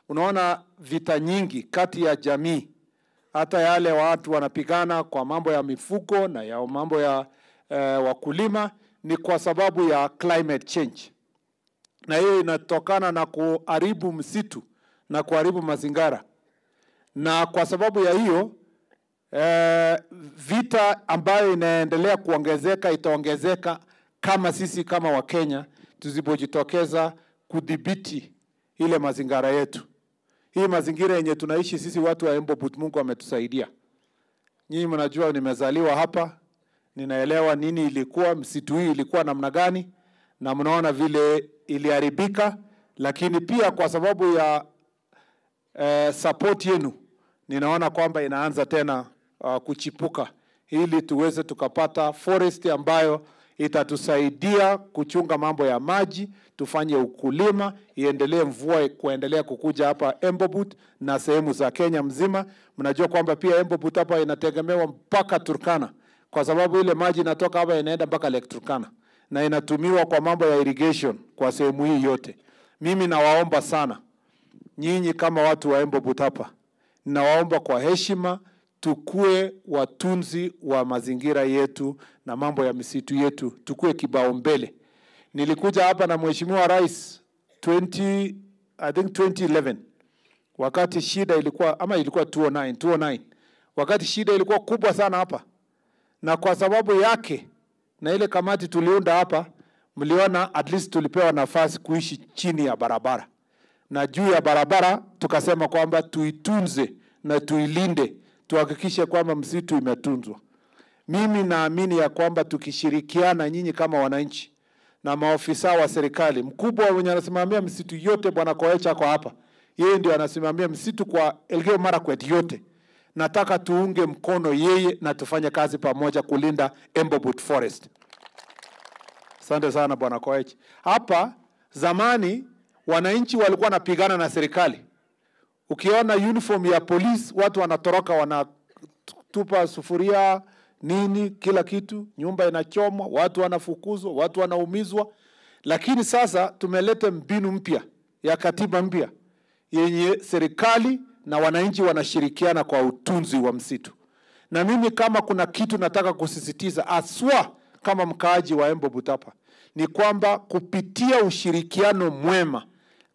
unaona vita nyingi kati ya jamii, hata yale watu wanapigana kwa mambo ya mifugo na ya mambo ya wakulima, ni kwa sababu ya climate change. Na hiyo inatokana na kuharibu msitu na kuharibu mazingira. Na kwa sababu ya hiyo, vita ambayo inaendelea kuongezeka itaongezeka kama sisi kama Wakenya tusipojitokeza kudhibiti ile mazingira yetu. Hii mazingira yenye tunaishi sisi watu wa Embu But, Mungu ametusaidia. Nyinyi mnajua nimezaliwa hapa, ninaelewa nini ilikuwa, msitu hii ilikuwa namna gani, na mnaona vile iliharibika, lakini pia kwa sababu ya support yenu, ninaona kwamba inaanza tena kuchipuka, ili tuweze tukapata forest ambayo itatusaidia kuchunga mambo ya maji, tufanye ukulima, iendelee mvua kuendelea kukuja hapa Embu But na sehemu za Kenya mzima. Mnajua kwamba pia Embu But hapa inategemewa mpaka Turkana, kwa sababu ile maji inatoka hapa inaenda mpaka Lake Turkana na inatumiwa kwa mambo ya irrigation kwa sehemu hii yote. Mimi nawaomba sana nyinyi kama watu wa Embu But hapa, ninawaomba kwa heshima tukue watunzi wa mazingira yetu na mambo ya misitu yetu, tukue kibaumbele. Nilikuja hapa na Mheshimiwa Rais 2011 wakati shida ilikuwa, ama ilikuwa 209 wakati shida ilikuwa kubwa sana hapa, na kwa sababu yake na ile kamati tuliunda hapa, mliona at least tulipewa nafasi kuishi chini ya barabara, na juu ya barabara tukasema kwamba tuitunze na tuilinde, tuhakikishe kwamba msitu imetunzwa. Mimi naamini ya kwamba tukishirikiana nyinyi kama wananchi na maofisa wa serikali, mkubwa mwenye anasimamia msitu yote Bwana Koech ako hapa, yeye ndio anasimamia msitu kwa Elgeyo Marakwet yote. Nataka tuunge mkono yeye na tufanye kazi pamoja kulinda Embu But Forest. Asante sana Bwana Koech. Hapa zamani wananchi walikuwa wanapigana na serikali. Ukiona uniform ya polisi, watu wanatoroka, wanatupa sufuria, nini, kila kitu, nyumba inachomwa, watu wanafukuzwa, watu wanaumizwa. Lakini sasa tumeleta mbinu mpya ya katiba mpya yenye serikali na wananchi wanashirikiana kwa utunzi wa msitu. Na mimi kama kuna kitu nataka kusisitiza aswa kama mkaaji wa Embu But hapa, ni kwamba kupitia ushirikiano mwema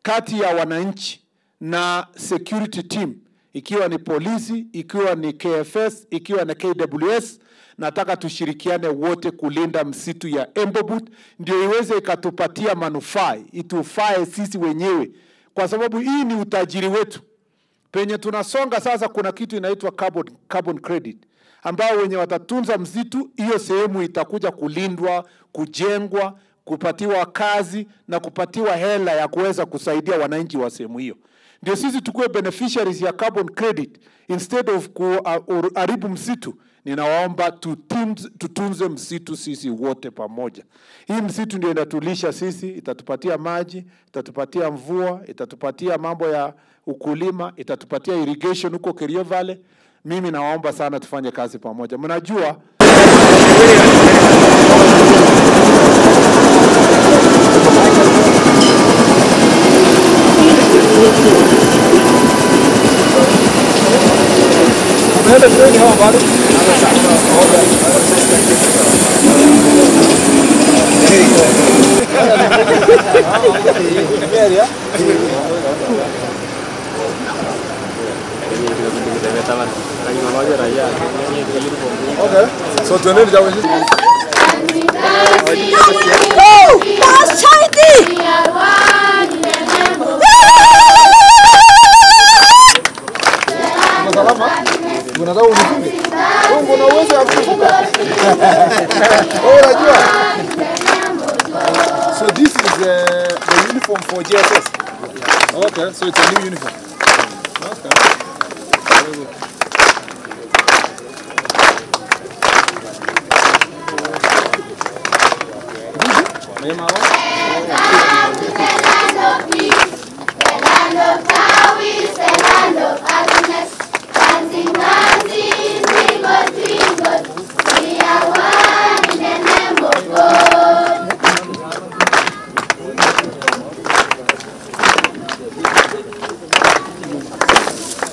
kati ya wananchi na security team, ikiwa ni polisi, ikiwa ni KFS, ikiwa ni KWS, nataka tushirikiane wote kulinda msitu ya Embu But, ndio iweze ikatupatia manufaa, itufae sisi wenyewe, kwa sababu hii ni utajiri wetu. Penye tunasonga sasa kuna kitu inaitwa carbon credit, ambao wenye watatunza msitu, hiyo sehemu itakuja kulindwa, kujengwa, kupatiwa kazi na kupatiwa hela ya kuweza kusaidia wananchi wa sehemu hiyo. Ndio sisi tukue beneficiaries ya carbon credit instead of kuharibu msitu. Ninawaomba tutunze msitu sisi wote pamoja. Hii msitu ndio inatulisha sisi, itatupatia maji, itatupatia mvua, itatupatia mambo ya ukulima, itatupatia irrigation huko Kerio Valley. Mimi nawaomba sana tufanye kazi pamoja. Mnajua okay, so tuende jawe hizi. Salama? Unataka unifunge? Wewe una uwezo wa kufunga? Unajua? So this is the uniform for JSS. Okay, so it's a new uniform. Okay. Very good.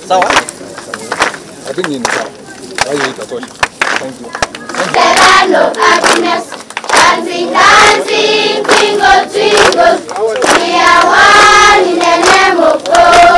Sawa? I think ni sawa. Hayo itatosha. Thank you. The land of happiness, dancing, dancing, twinkle, twinkle. We are one in the name of God.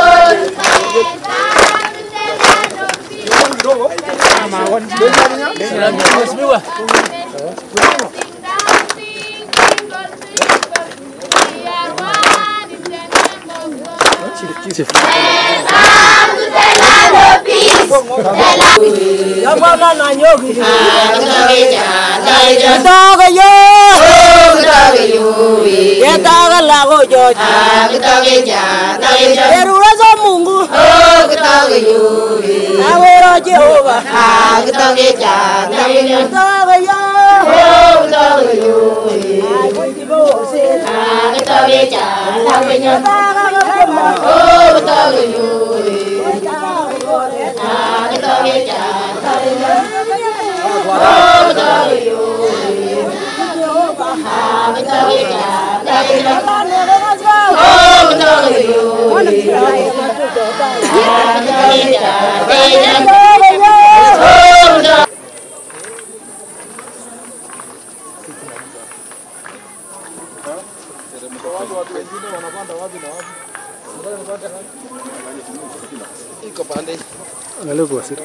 Angalia wasiri.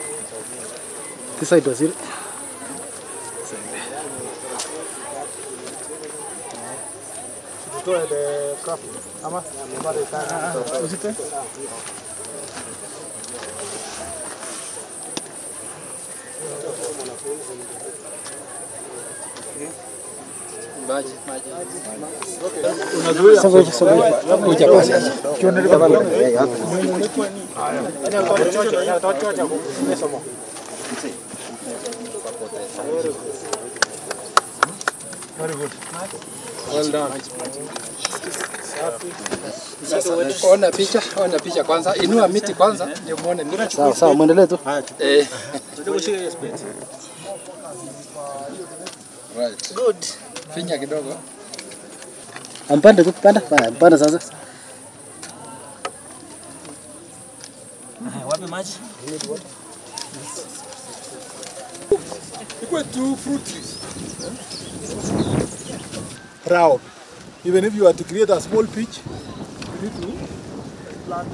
This side wasiri. Tutoe the craft ama usite. Very good. Well done. Ona picha kwanza. Inua miti kwanza ndio muone. Sawa, muendelee tu. Right. Good. Finya kidogo. Ampande tu, panda sasa. Wapi maji? Equal to fruit trees. Round. Even if you are to create a small pitch, you need to plant.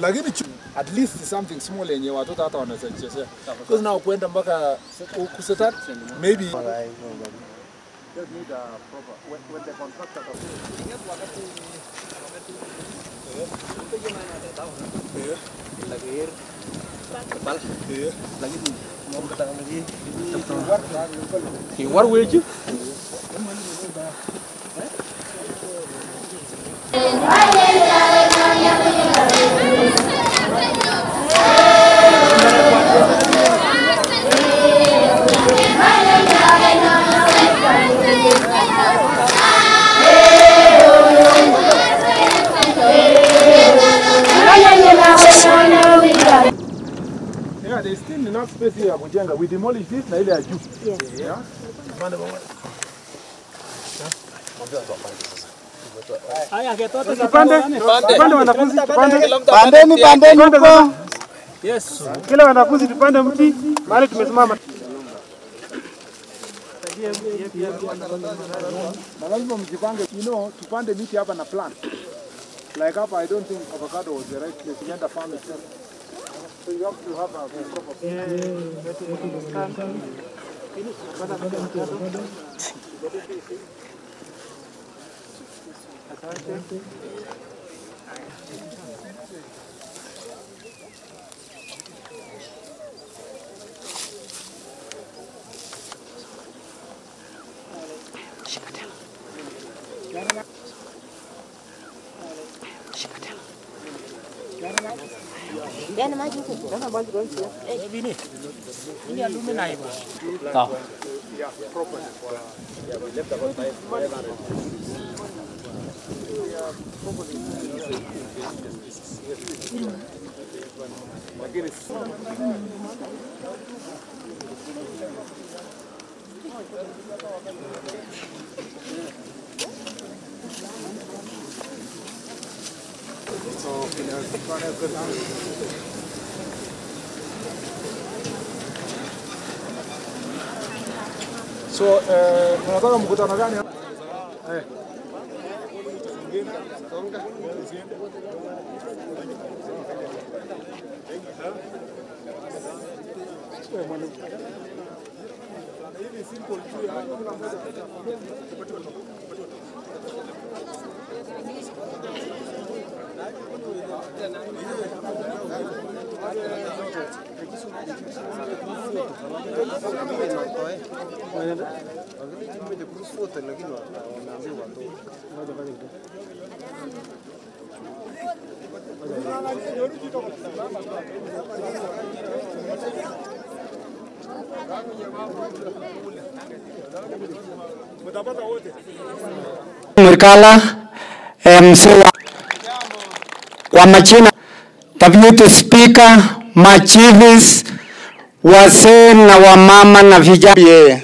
Lakini at least something small yenye watoto hata wanaweza chezea. Because now kwenda mpaka kusetat maybe just need a proper when the contractor there's still enough space here kujenga. We demolish this na ile ya juu. Yes. Yeah. Tupande wanafunzi, pandeni huko. Yes. Kila wanafunzi tupande mti mahali tumesimama. Na lazima mjipange, tupande miti hapa na plant. Like hapa, I don't think avocado was the right place. You can't farm itself. So you have to have a proper Yana maji huko. Yana maji huko. Bini. Ini alumina hiyo. Sawa. yeah, proper. Yeah, we left about 500. Again, it's So, tunataka mkutano gani? Mwikala mzee kwa majina Deputy Speaker, machiefs, wazee na wamama na vijana.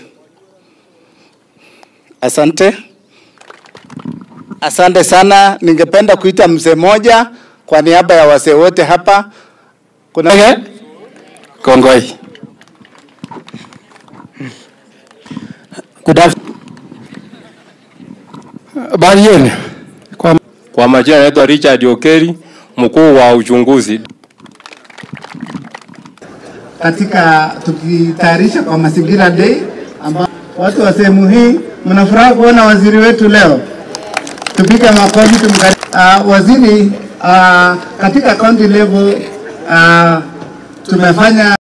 Asante sana. Ningependa kuita mzee moja kwa niaba ya wazee wote hapa. Kuna Kongoi. Good afternoon. Balieni. Kwa majina naitwa Richard Okeri, mkuu wa uchunguzi. Katika tukitayarisha kwa mazingira day ambao watu wa sehemu hii mnafurahi kuona waziri wetu leo. Tupige makofi waziri katika county level tumefanya